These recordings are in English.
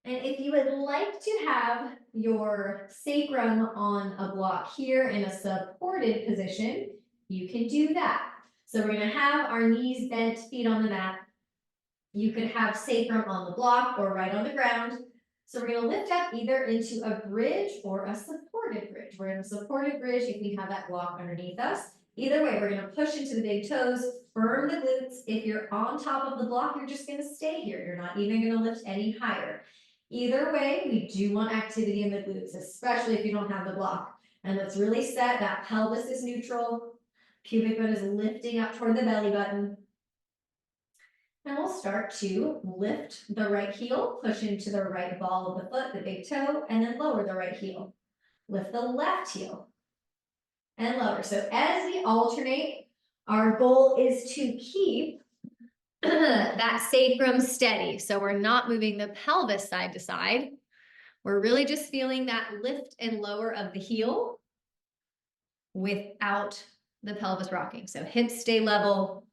And if you would like to have your sacrum on a block here in a supported position, you can do that. So we're gonna have our knees bent, feet on the mat. You could have sacrum on the block or right on the ground. So we're gonna lift up either into a bridge or a supported bridge. We're in a supported bridge if we have that block underneath us. Either way, we're gonna push into the big toes, firm the glutes. If you're on top of the block, you're just gonna stay here. You're not even gonna lift any higher. Either way, we do want activity in the glutes, especially if you don't have the block. And let's really set that pelvis is neutral, pubic bone is lifting up toward the belly button. And we'll start to lift the right heel, push into the right ball of the foot, the big toe, and then lower the right heel. Lift the left heel and lower. So as we alternate, our goal is to keep that sacrum steady. So we're not moving the pelvis side to side. We're really just feeling that lift and lower of the heel without the pelvis rocking. So hips stay level.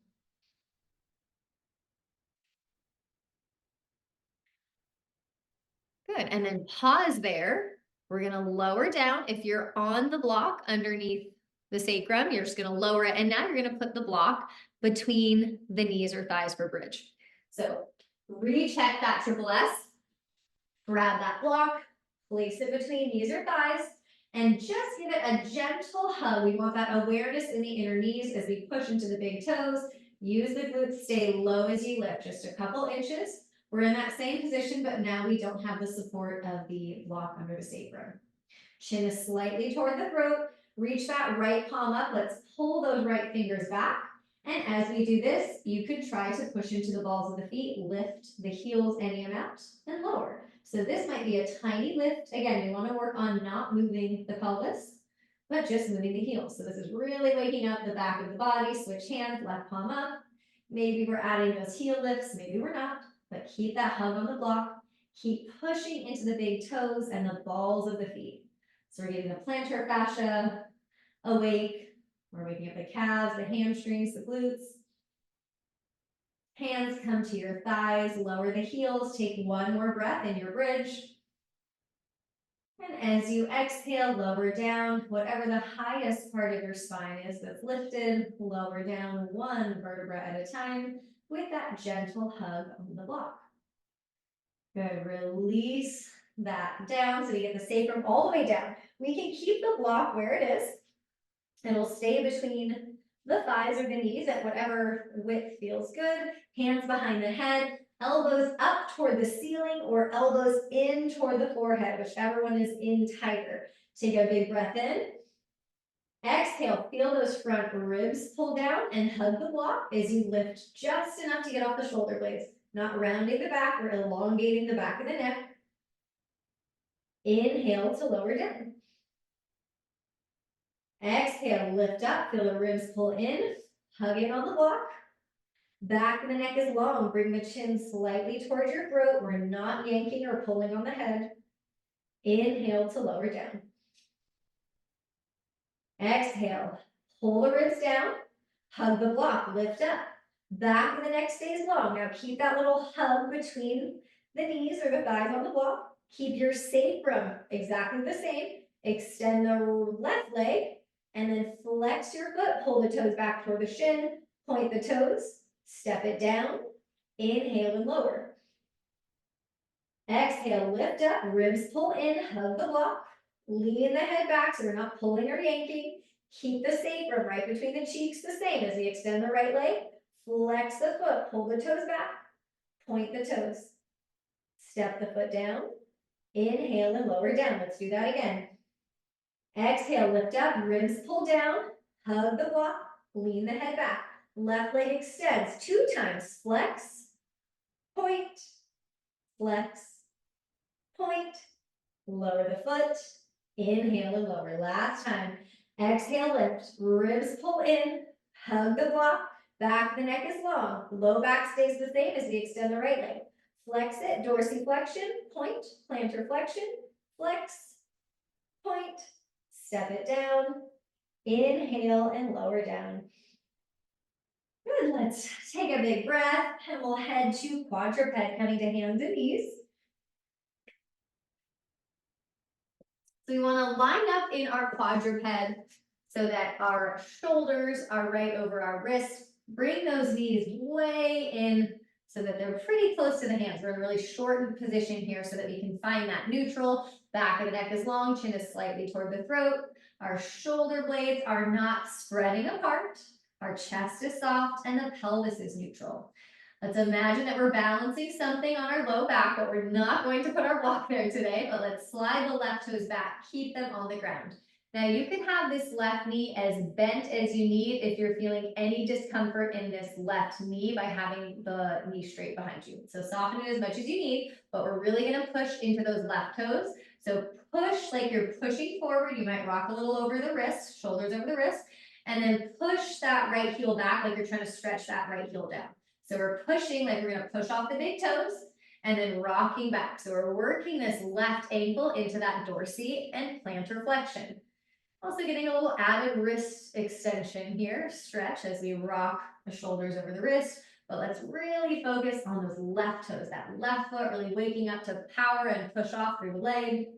Good, and then pause there. We're gonna lower down. If you're on the block underneath the sacrum, you're just gonna lower it. And now you're gonna put the block between the knees or thighs for bridge. So recheck that triple S, grab that block, place it between knees or thighs, and just give it a gentle hug. We want that awareness in the inner knees as we push into the big toes. Use the glutes, stay low as you lift, just a couple inches. We're in that same position, but now we don't have the support of the block under the sacrum. Chin is slightly toward the throat. Reach that right palm up. Let's pull those right fingers back. And as we do this, you could try to push into the balls of the feet, lift the heels any amount, and lower. So this might be a tiny lift. Again, we want to work on not moving the pelvis, but just moving the heels. So this is really waking up the back of the body. Switch hands, left palm up. Maybe we're adding those heel lifts, maybe we're not, but keep that hug on the block. Keep pushing into the big toes and the balls of the feet. So we're getting the plantar fascia awake. We're waking up the calves, the hamstrings, the glutes. Hands come to your thighs, lower the heels, take one more breath in your bridge. And as you exhale, lower down, whatever the highest part of your spine is that's lifted, lower down one vertebra at a time with that gentle hug on the block. Good, release that down so we get the sacrum all the way down. We can keep the block where it is. It'll stay between the thighs or the knees at whatever width feels good. Hands behind the head, elbows up toward the ceiling or elbows in toward the forehead, whichever one is in tighter. Take a big breath in. Exhale, feel those front ribs pull down and hug the block as you lift just enough to get off the shoulder blades. Not rounding the back, we're elongating the back of the neck. Inhale to lower down. Exhale, lift up, feel the ribs pull in, hug it on the block. Back of the neck is long, bring the chin slightly towards your throat. We're not yanking or pulling on the head. Inhale to lower down. Exhale, pull the ribs down, hug the block, lift up. Back of the neck stays long. Now keep that little hug between the knees or the thighs on the block. Keep your sacrum exactly the same. Extend the left leg and then flex your foot. Pull the toes back toward the shin. Point the toes. Step it down. Inhale and lower. Exhale, lift up. Ribs pull in. Hug the block. Lean the head back so we're not pulling or yanking. Keep the sacrum right between the cheeks the same as we extend the right leg. Flex the foot, pull the toes back, point the toes. Step the foot down, inhale and lower down. Let's do that again. Exhale, lift up, ribs pull down, hug the block, lean the head back. Left leg extends 2 times, flex, point, flex, point, lower the foot, inhale and lower. Last time. Exhale, lift, ribs pull in, hug the block, back of the neck is long, low back stays the same as we extend the right leg. Flex it, dorsiflexion, point, plantar flexion, flex, point, step it down, inhale and lower down. Good, let's take a big breath and we'll head to quadruped, coming to hands and knees. So we want to line up in our quadruped so that our shoulders are right over our wrists. Bring those knees way in so that they're pretty close to the hands. We're in a really shortened position here so that we can find that neutral. Back of the neck is long, chin is slightly toward the throat. Our shoulder blades are not spreading apart. Our chest is soft and the pelvis is neutral. Let's imagine that we're balancing something on our low back, but we're not going to put our block there today, but let's slide the left toes back, keep them on the ground. Now you can have this left knee as bent as you need if you're feeling any discomfort in this left knee by having the knee straight behind you. So soften it as much as you need, but we're really gonna push into those left toes. So push like you're pushing forward. You might rock a little over the wrist, shoulders over the wrist, and then push that right heel back like you're trying to stretch that right heel down. So we're pushing like we're gonna push off the big toes and then rocking back. So we're working this left ankle into that dorsal and plantar flexion. Also getting a little added wrist extension here, stretch as we rock the shoulders over the wrist, but let's really focus on those left toes, that left foot really waking up to power and push off through the leg.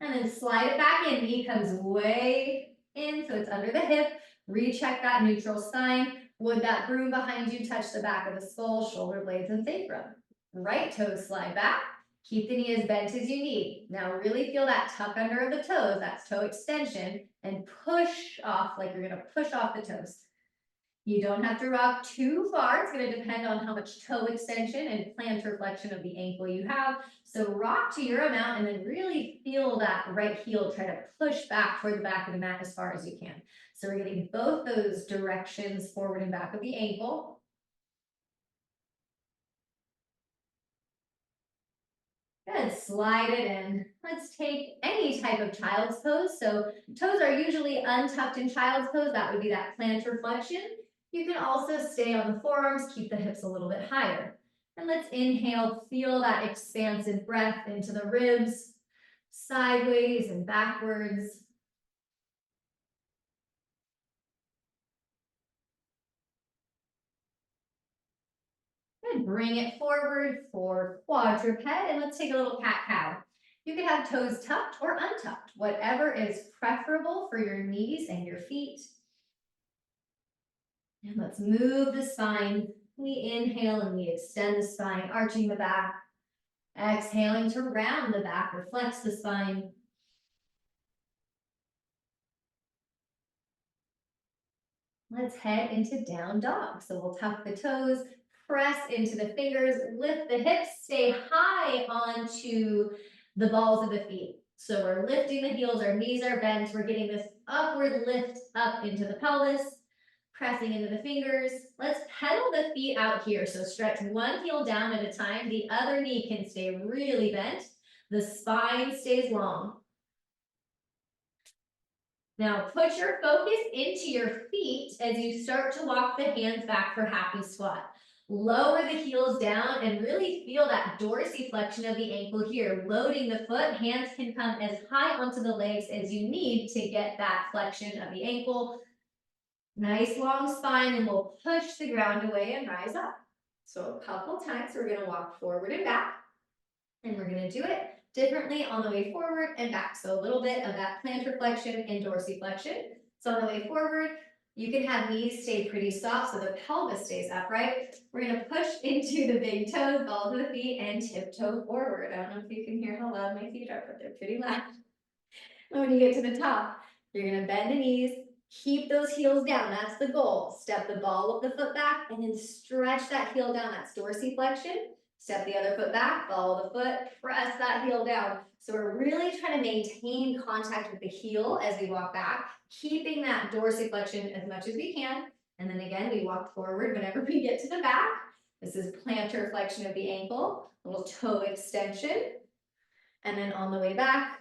And then slide it back in, knee comes way in, so it's under the hip. Recheck that neutral spine. Would that broom behind you touch the back of the skull, shoulder blades, and sacrum? Right toes slide back. Keep the knee as bent as you need. Now really feel that tuck under of the toes, that's toe extension, and push off like you're gonna push off the toes. You don't have to rock too far. It's gonna depend on how much toe extension and plantar flexion of the ankle you have. So rock to your amount and then really feel that right heel try to push back toward the back of the mat as far as you can. So we're getting both those directions forward and back of the ankle. Good, slide it in. Let's take any type of child's pose. So toes are usually untucked in child's pose. That would be that plantar flexion. You can also stay on the forearms, keep the hips a little bit higher. And let's inhale, feel that expansive breath into the ribs, sideways and backwards. Good, bring it forward for quadruped, and let's take a little cat-cow. You can have toes tucked or untucked, whatever is preferable for your knees and your feet. And let's move the spine. We inhale and we extend the spine, arching the back. Exhaling to round the back, reflex the spine. Let's head into down dog. So we'll tuck the toes, press into the fingers, lift the hips, stay high onto the balls of the feet. So we're lifting the heels, our knees are bent. We're getting this upward lift up into the pelvis, pressing into the fingers. Let's pedal the feet out here. So stretch one heel down at a time. The other knee can stay really bent. The spine stays long. Now put your focus into your feet as you start to walk the hands back for happy squat. Lower the heels down and really feel that dorsiflexion of the ankle here. Loading the foot, hands can come as high onto the legs as you need to get that flexion of the ankle. Nice long spine, and we'll push the ground away and rise up. So a couple times we're gonna walk forward and back, and we're gonna do it differently on the way forward and back. So a little bit of that plantar flexion and dorsiflexion. So on the way forward, you can have knees stay pretty soft so the pelvis stays upright. We're gonna push into the big toes, balls of the feet, and tiptoe forward. I don't know if you can hear how loud my feet are, but they're pretty loud. And when you get to the top, you're gonna bend the knees, keep those heels down, that's the goal. Step the ball of the foot back and then stretch that heel down, that's dorsiflexion. Step the other foot back, follow the foot, press that heel down. So we're really trying to maintain contact with the heel as we walk back, keeping that dorsiflexion as much as we can. And then again, we walk forward whenever we get to the back. This is plantar flexion of the ankle, little toe extension. And then on the way back,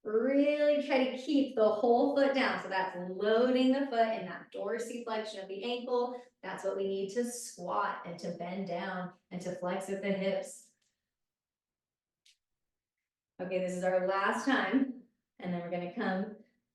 really try to keep the whole foot down. So that's loading the foot and that dorsiflexion of the ankle. That's what we need to squat and to bend down and to flex with the hips. Okay, this is our last time. And then we're going to come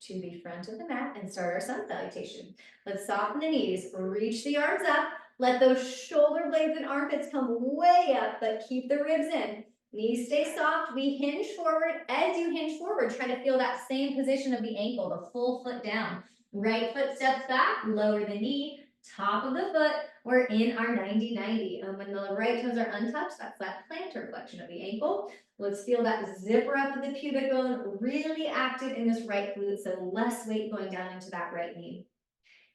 to the front of the mat and start our sun salutation. Let's soften the knees, reach the arms up. Let those shoulder blades and armpits come way up, but keep the ribs in. Knees stay soft. We hinge forward. As you hinge forward, try to feel that same position of the ankle, the full foot down. Right foot steps back, lower the knee, top of the foot. We're in our 90-90. When the right toes are untouched, that's that plantar flexion of the ankle. Let's feel that zipper up of the pubic bone, really active in this right glute, so less weight going down into that right knee.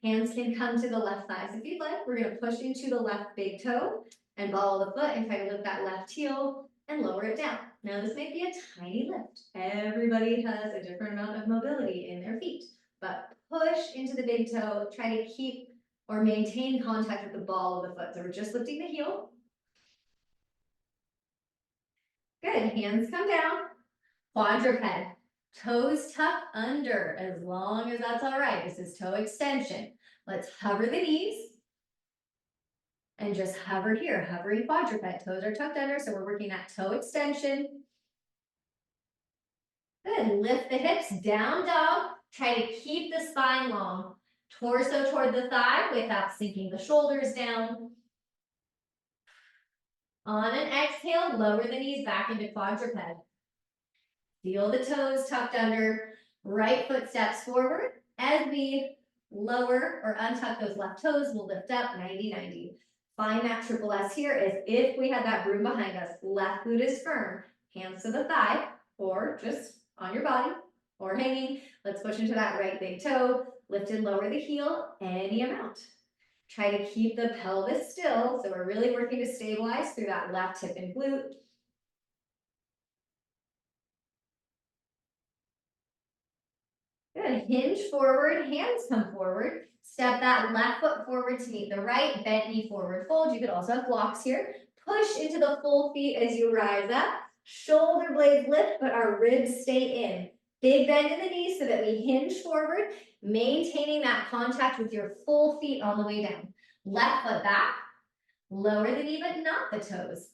Hands can come to the left thighs if you'd like. We're going to push into the left big toe and follow the foot and try to lift that left heel and lower it down. Now this may be a tiny lift. Everybody has a different amount of mobility in their feet, but push into the big toe, try to keep or maintain contact with the ball of the foot. So we're just lifting the heel. Good, hands come down, quadruped, toes tuck under, as long as that's all right. This is toe extension. Let's hover the knees and just hover here, hovering quadruped. Toes are tucked under, so we're working that toe extension. Good, lift the hips, down dog. Try to keep the spine long. Torso toward the thigh without sinking the shoulders down. On an exhale, lower the knees back into quadruped. Feel the toes tucked under, right foot steps forward. As we lower or untuck those left toes, we'll lift up 90-90. Find that triple S here as if we had that broom behind us. Left glute is firm, hands to the thigh, or just on your body, or hanging. Let's push into that right big toe, lift and lower the heel, any amount. Try to keep the pelvis still, so we're really working to stabilize through that left hip and glute. Good, hinge forward, hands come forward. Step that left foot forward to meet the right, bent knee forward fold. You could also have blocks here. Push into the full feet as you rise up. Shoulder blades lift, but our ribs stay in. Big bend in the knees so that we hinge forward, maintaining that contact with your full feet on the way down. Left foot back, lower the knee, but not the toes.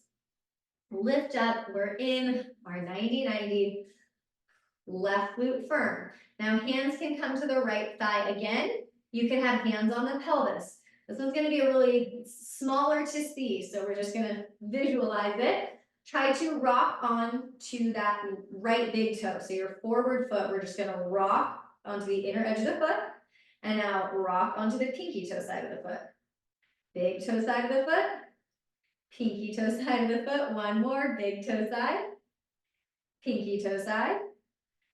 Lift up, we're in our 90-90. Left glute firm. Now hands can come to the right thigh again. You can have hands on the pelvis. This one's going to be a really smaller to see, so we're just going to visualize it. Try to rock on to that right big toe. So your forward foot, we're just going to rock onto the inner edge of the foot. And now rock onto the pinky toe side of the foot. Big toe side of the foot. Pinky toe side of the foot. One more. Big toe side. Pinky toe side.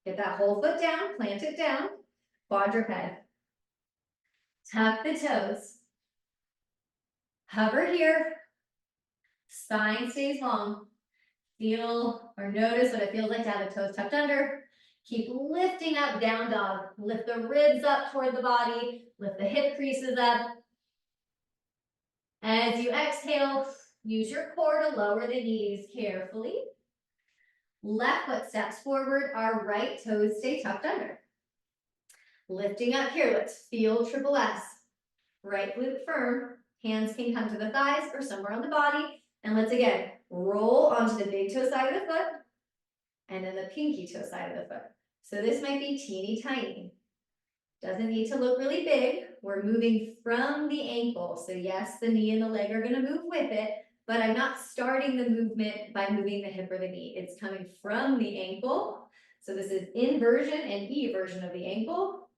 Get that whole foot down, plant it down, quadruped. Tuck the toes. Hover here. Spine stays long. Feel or notice what it feels like to have the toes tucked under. Keep lifting up, down dog. Lift the ribs up toward the body. Lift the hip creases up. As you exhale, use your core to lower the knees carefully. Left foot steps forward, our right toes stay tucked under. Lifting up here, let's feel triple S. Right glute firm, hands can come to the thighs or somewhere on the body. And let's again, roll onto the big toe side of the foot and then the pinky toe side of the foot. So this might be teeny tiny. Doesn't need to look really big. We're moving from the ankle. So yes, the knee and the leg are gonna move with it, but I'm not starting the movement by moving the hip or the knee. It's coming from the ankle. So this is inversion and eversion of the ankle.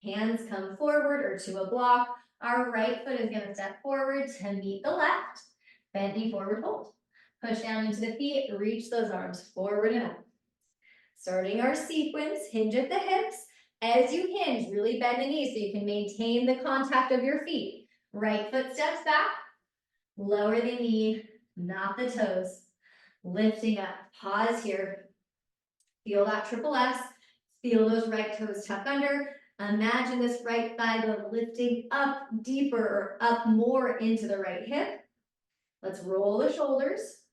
Hands come forward or to a block. Our right foot is going to step forward to meet the left. Bend knee forward hold. Push down into the feet, reach those arms forward and up. Starting our sequence, hinge at the hips. As you hinge, really bend the knees so you can maintain the contact of your feet. Right foot steps back, lower the knee, not the toes. Lifting up, pause here. Feel that triple S, feel those right toes tuck under. Imagine this right thigh lifting up deeper or up more into the right hip. Let's roll the shoulders.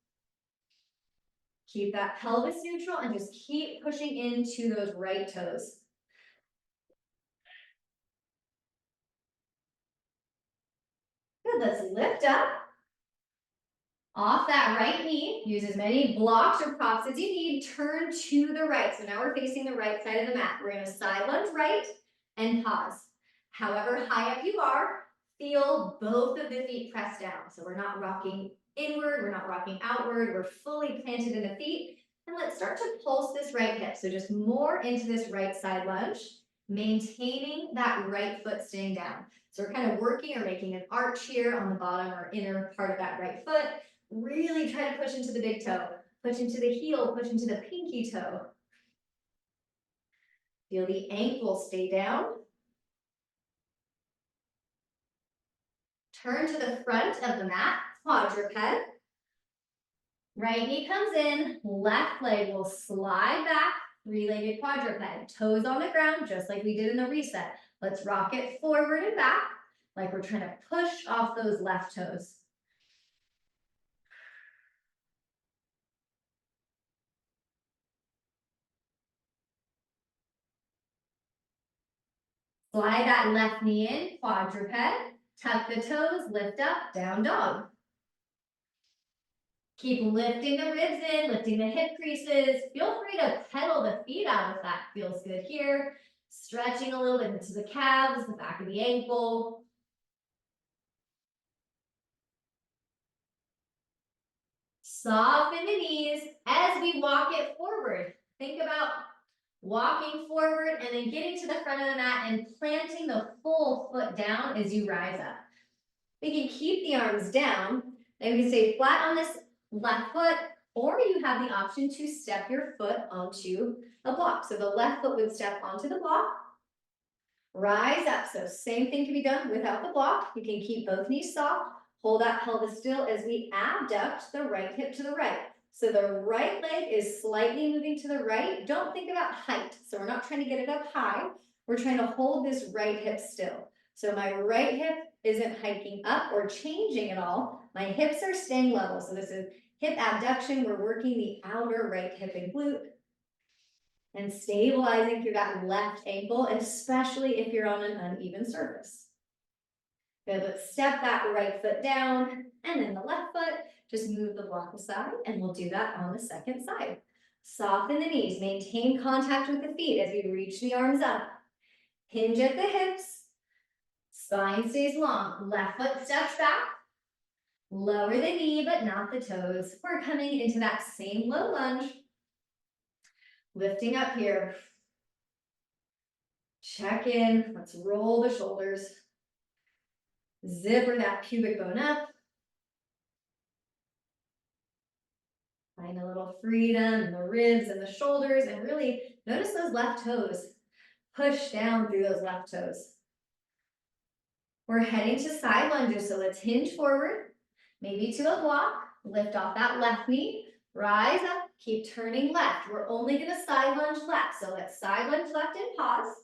Keep that pelvis neutral and just keep pushing into those right toes. Good, let's lift up. Off that right knee, use as many blocks or props as you need, turn to the right. So now we're facing the right side of the mat. We're gonna side lunge right and pause. However high up you are, feel both of the feet press down. So we're not rocking inward, we're not rocking outward, we're fully planted in the feet. And let's start to pulse this right hip. So just more into this right side lunge, maintaining that right foot staying down. So we're kind of working or making an arch here on the bottom or inner part of that right foot. Really try to push into the big toe, push into the heel, push into the pinky toe. Feel the ankle stay down. Turn to the front of the mat, quadruped. Right knee comes in, left leg will slide back, three-legged quadruped. Toes on the ground, just like we did in the reset. Let's rock it forward and back, like we're trying to push off those left toes. Slide that left knee in, quadruped. Tuck the toes, lift up, down dog. Keep lifting the ribs in, lifting the hip creases. Feel free to pedal the feet out if that feels good here. Stretching a little bit into the calves, the back of the ankle. Soften the knees as we walk it forward. Think about walking forward and then getting to the front of the mat and planting the full foot down as you rise up. We can keep the arms down and we can stay flat on this left foot, or you have the option to step your foot onto a block. So the left foot would step onto the block, rise up. So same thing can be done without the block. You can keep both knees soft, hold that pelvis still as we abduct the right hip to the right. So the right leg is slightly moving to the right. Don't think about height. So we're not trying to get it up high. We're trying to hold this right hip still. So my right hip isn't hiking up or changing at all. My hips are staying level. So this is hip abduction. We're working the outer right hip and glute and stabilizing through that left ankle, especially if you're on an uneven surface. Good, let's step that right foot down and then the left foot, just move the block aside and we'll do that on the second side. Soften the knees, maintain contact with the feet as we reach the arms up. Hinge at the hips, spine stays long, left foot steps back, lower the knee but not the toes. We're coming into that same low lunge, lifting up here. Check in, let's roll the shoulders. Zipper that pubic bone up. Find a little freedom in the ribs and the shoulders, and really notice those left toes. Push down through those left toes. We're heading to side lunges, so let's hinge forward, maybe to a block, lift off that left knee, rise up, keep turning left. We're only gonna side lunge left, so let's side lunge left and pause.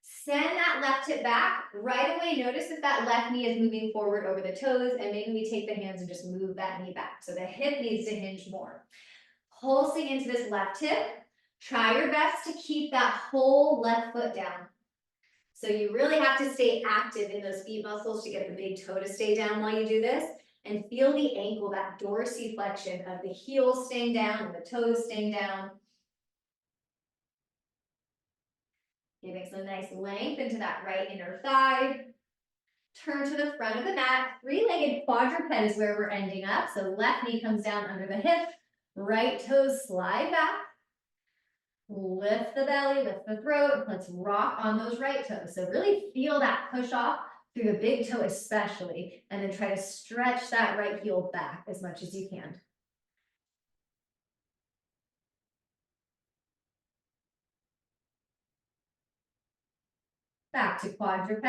Send that left hip back. Right away, notice if that left knee is moving forward over the toes, and maybe we take the hands and just move that knee back. So the hip needs to hinge more. Pulsing into this left hip. Try your best to keep that whole left foot down. So you really have to stay active in those feet muscles to get the big toe to stay down while you do this. And feel the ankle, that dorsiflexion of the heel staying down and the toes staying down. Giving some nice length into that right inner thigh. Turn to the front of the mat. Three-legged quadruped is where we're ending up. So left knee comes down under the hip. Right toes slide back. Lift the belly, lift the throat. Let's rock on those right toes. So really feel that push off through the big toe especially. And then try to stretch that right heel back as much as you can. Back to quadruped.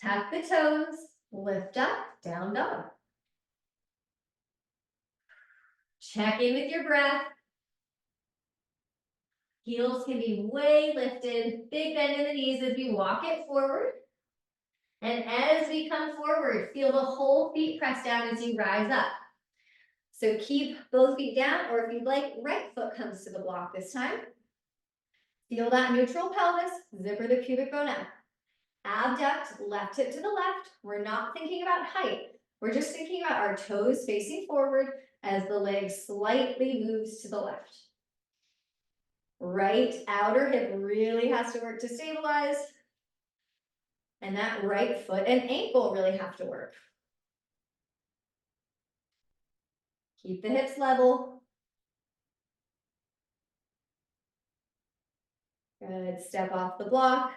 Tuck the toes, lift up, down dog. Check in with your breath. Heels can be way lifted, big bend in the knees as we walk it forward. And as we come forward, feel the whole feet press down as you rise up. So keep both feet down, or if you'd like, right foot comes to the block this time. Feel that neutral pelvis, zipper the pubic bone up. Abduct, left hip to the left. We're not thinking about height. We're just thinking about our toes facing forward as the leg slightly moves to the left. Right outer hip really has to work to stabilize. And that right foot and ankle really have to work. Keep the hips level. Good, step off the block.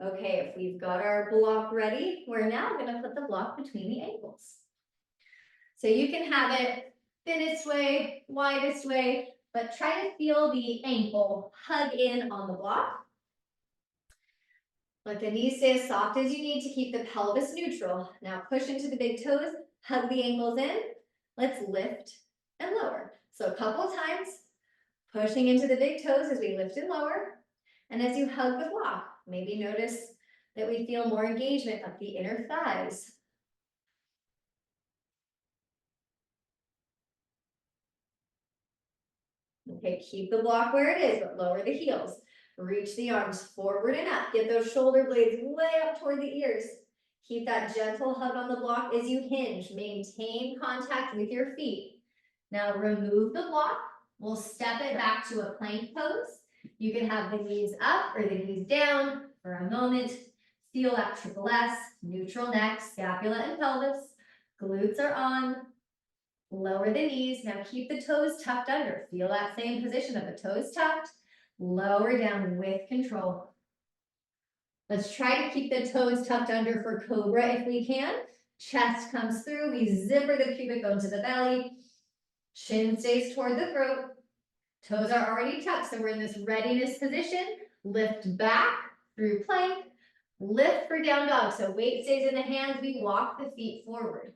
Okay, if we've got our block ready, we're now gonna put the block between the ankles. So you can have it thinnest way, widest way, but try to feel the ankle hug in on the block. Let the knees stay as soft as you need to keep the pelvis neutral. Now push into the big toes, hug the ankles in. Let's lift and lower. So a couple of times, pushing into the big toes as we lift and lower. And as you hug the block, maybe notice that we feel more engagement of the inner thighs. Okay, keep the block where it is, but lower the heels. Reach the arms forward and up. Get those shoulder blades way up toward the ears. Keep that gentle hug on the block as you hinge. Maintain contact with your feet. Now remove the block. We'll step it back to a plank pose. You can have the knees up or the knees down for a moment. Feel that triple S, neutral neck, scapula and pelvis. Glutes are on. Lower the knees. Now keep the toes tucked under. Feel that same position of the toes tucked. Lower down with control. Let's try to keep the toes tucked under for cobra if we can. Chest comes through. We zipper the pubic bone to the belly. Chin stays toward the throat. Toes are already tucked, so we're in this readiness position. Lift back through plank. Lift for down dog. So weight stays in the hands. We walk the feet forward.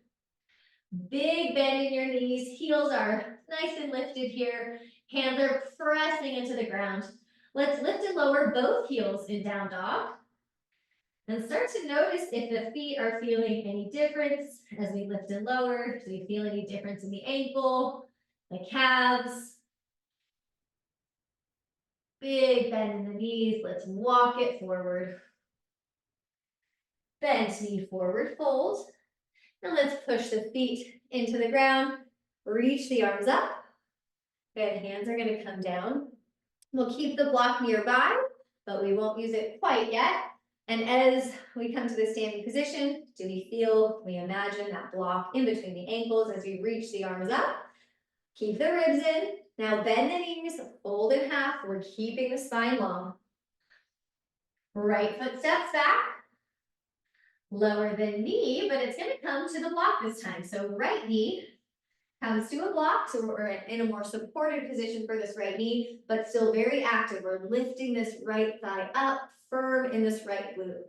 Big bend in your knees. Heels are nice and lifted here. Hands are pressing into the ground. Let's lift and lower both heels in down dog. And start to notice if the feet are feeling any difference as we lift and lower. Do you feel any difference in the ankle, the calves? Big bend in the knees. Let's walk it forward. Bend knee forward, fold. Now let's push the feet into the ground. Reach the arms up. Good, hands are gonna come down. We'll keep the block nearby, but we won't use it quite yet. And as we come to the standing position, do we feel, we imagine that block in between the ankles as we reach the arms up? Keep the ribs in. Now bend the knees, fold in half. We're keeping the spine long. Right foot steps back. Lower the knee, but it's gonna come to the block this time. So right knee comes to a block, so we're in a more supported position for this right knee, but still very active. We're lifting this right thigh up, firm in this right glute.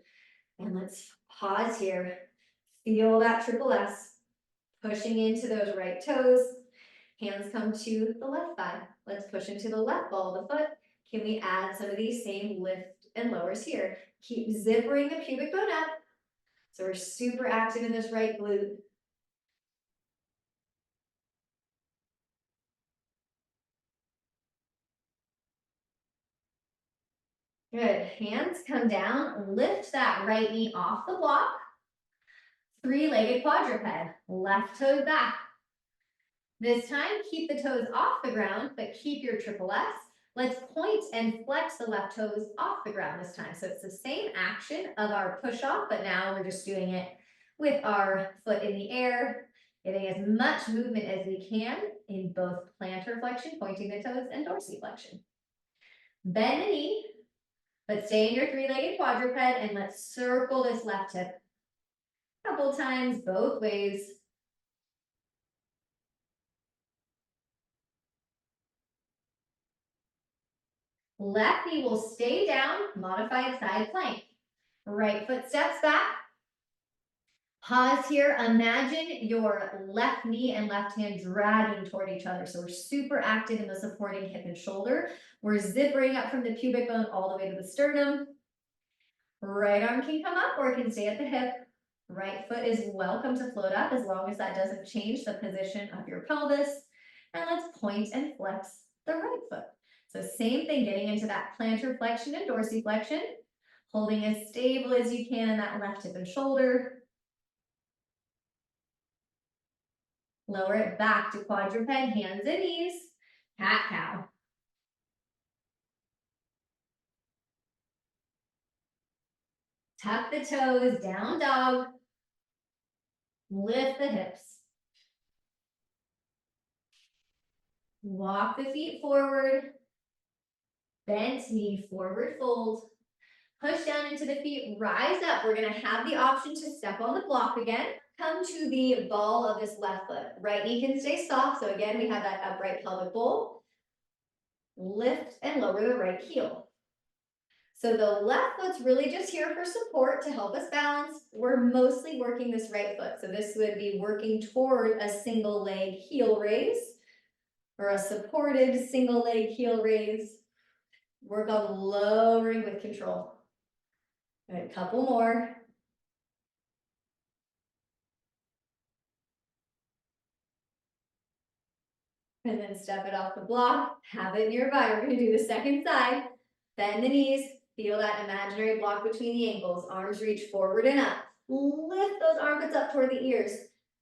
And let's pause here. Feel that triple S, pushing into those right toes. Hands come to the left thigh. Let's push into the left ball of the foot. Can we add some of these same lift and lowers here? Keep zippering the pubic bone up. So we're super active in this right glute. Good, hands come down, lift that right knee off the block. Three-legged quadruped, left toe back. This time, keep the toes off the ground, but keep your triple S. Let's point and flex the left toes off the ground this time. So it's the same action of our push off, but now we're just doing it with our foot in the air, getting as much movement as we can in both plantar flexion, pointing the toes, and dorsiflexion. Bend the knee, but stay in your three-legged quadruped, and let's circle this left hip. A couple times, both ways. Left knee will stay down, modified side plank. Right foot steps back. Pause here. Imagine your left knee and left hand dragging toward each other. So we're super active in the supporting hip and shoulder. We're zippering up from the pubic bone all the way to the sternum. Right arm can come up or it can stay at the hip. Right foot is welcome to float up as long as that doesn't change the position of your pelvis. And let's point and flex the right foot. So same thing, getting into that plantar flexion and dorsiflexion, holding as stable as you can in that left hip and shoulder. Lower it back to quadruped, hands and knees, cat-cow. Tuck the toes, down dog. Lift the hips. Walk the feet forward. Bent knee, forward fold. Push down into the feet, rise up. We're gonna have the option to step on the block again. Come to the ball of this left foot. Right knee can stay soft. So again, we have that upright pelvic bowl. Lift and lower the right heel. So the left foot's really just here for support to help us balance. We're mostly working this right foot. So this would be working toward a single leg heel raise or a supported single leg heel raise. Work on lowering with control. All right, a couple more. And then step it off the block, have it nearby. We're gonna do the second side. Bend the knees, feel that imaginary block between the ankles. Arms reach forward and up. Lift those armpits up toward the ears.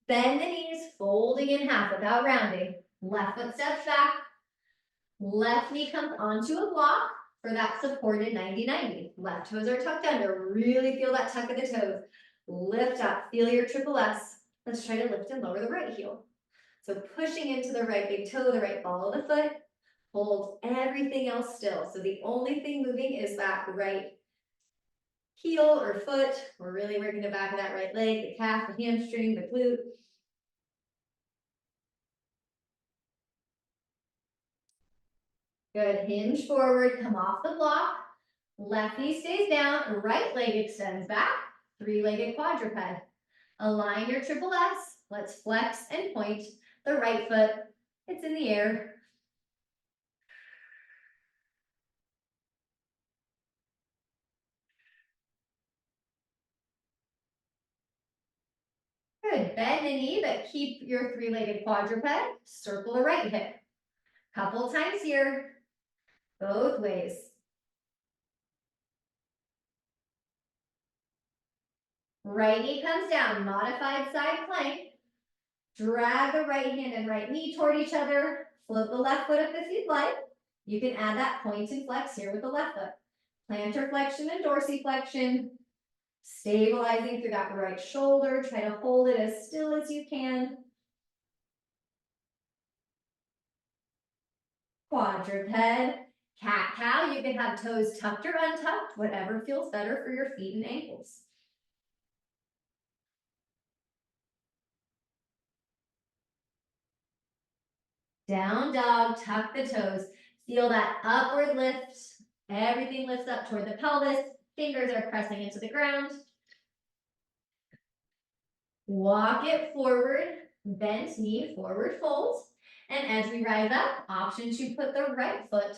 Bend the knees, folding in half without rounding. Left foot steps back. Left knee comes onto a block for that supported 90-90. Left toes are tucked under. Really feel that tuck of the toes. Lift up, feel your triple S. Let's try to lift and lower the right heel. So pushing into the right big toe, the right ball of the foot, hold everything else still. So the only thing moving is that right heel or foot. We're really working the back of that right leg, the calf, the hamstring, the glute. Good, hinge forward, come off the block. Left knee stays down, right leg extends back, three-legged quadruped. Align your triple S. Let's flex and point the right foot. It's in the air. Good, bend the knee, but keep your three-legged quadruped. Circle the right hip. Couple times here, both ways. Right knee comes down, modified side plank. Drag the right hand and right knee toward each other. Float the left foot up if you'd like. You can add that point and flex here with the left foot. Plantar flexion and dorsiflexion. Stabilizing through that right shoulder. Try to hold it as still as you can. Quadruped. Cat-cow. You can have toes tucked or untucked, whatever feels better for your feet and ankles. Down dog, tuck the toes. Feel that upward lift. Everything lifts up toward the pelvis. Fingers are pressing into the ground. Walk it forward, bent knee, forward fold. And as we rise up, option to put the right foot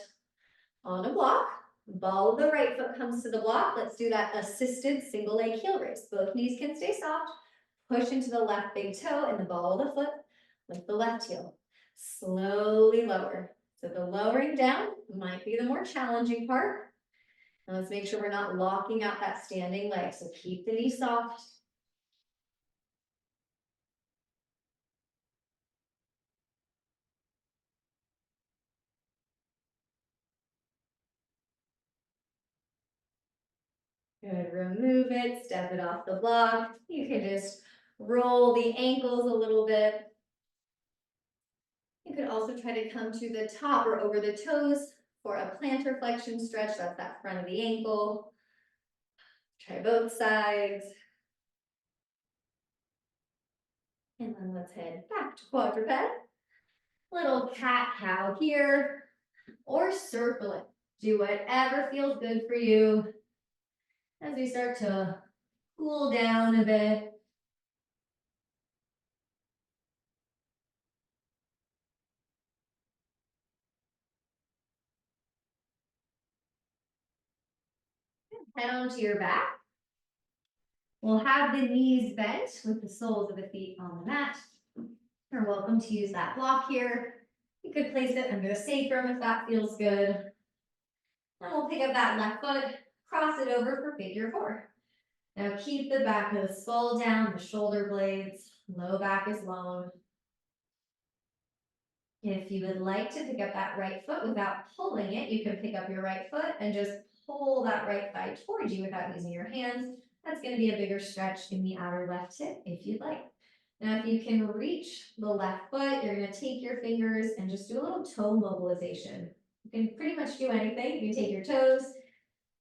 on a block. Ball of the right foot comes to the block. Let's do that assisted single leg heel raise. Both knees can stay soft. Push into the left big toe and the ball of the foot with the left heel. Slowly lower. So the lowering down might be the more challenging part. Now let's make sure we're not locking out that standing leg. So keep the knee soft. Good, remove it, step it off the block. You can just roll the ankles a little bit. You could also try to come to the top or over the toes for a plantar flexion stretch. That's that front of the ankle. Try both sides. And then let's head back to quadruped. Little cat-cow here, or circle it. Do whatever feels good for you as we start to cool down a bit. Head onto your back. We'll have the knees bent with the soles of the feet on the mat. You're welcome to use that block here. You could place it under the sacrum if that feels good. And we'll pick up that left foot, cross it over for figure four. Now keep the back of the skull down, the shoulder blades, low back is long. If you would like to pick up that right foot without pulling it, you can pick up your right foot and just pull that right thigh towards you without using your hands. That's going to be a bigger stretch in the outer left hip if you'd like. Now, if you can reach the left foot, you're gonna take your fingers and just do a little toe mobilization. You can pretty much do anything. You can take your toes,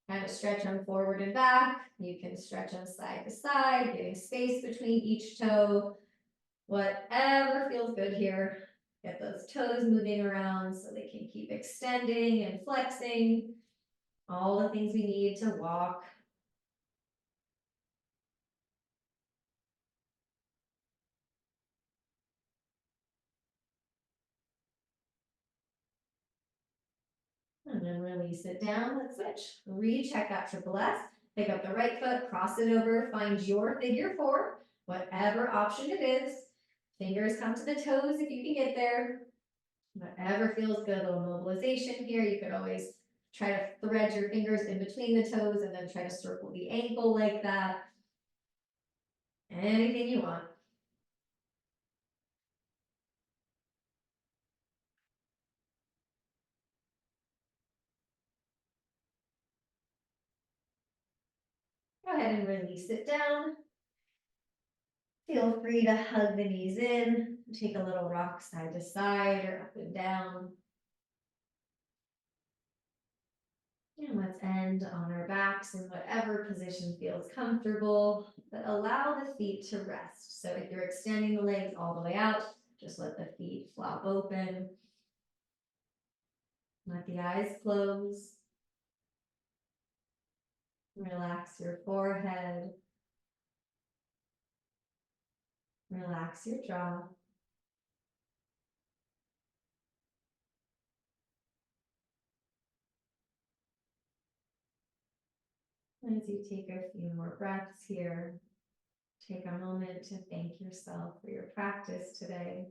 kind of stretch them forward and back. You can stretch them side to side, giving space between each toe. Whatever feels good here. Get those toes moving around so they can keep extending and flexing. All the things we need to walk. And then release it down. Let's switch. Recheck that triple S. Pick up the right foot, cross it over, find your figure four, whatever option it is. Fingers come to the toes if you can get there. Whatever feels good, a little mobilization here. You could always try to thread your fingers in between the toes and then try to circle the ankle like that. Anything you want. Go ahead and release it down. Feel free to hug the knees in, take a little rock side to side or up and down. And let's end on our backs in whatever position feels comfortable, but allow the feet to rest. So if you're extending the legs all the way out, just let the feet flop open. Let the eyes close. Relax your forehead. Relax your jaw. As you take a few more breaths here, take a moment to thank yourself for your practice today.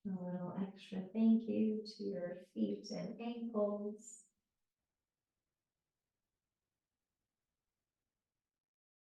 A little extra thank you to your feet and ankles.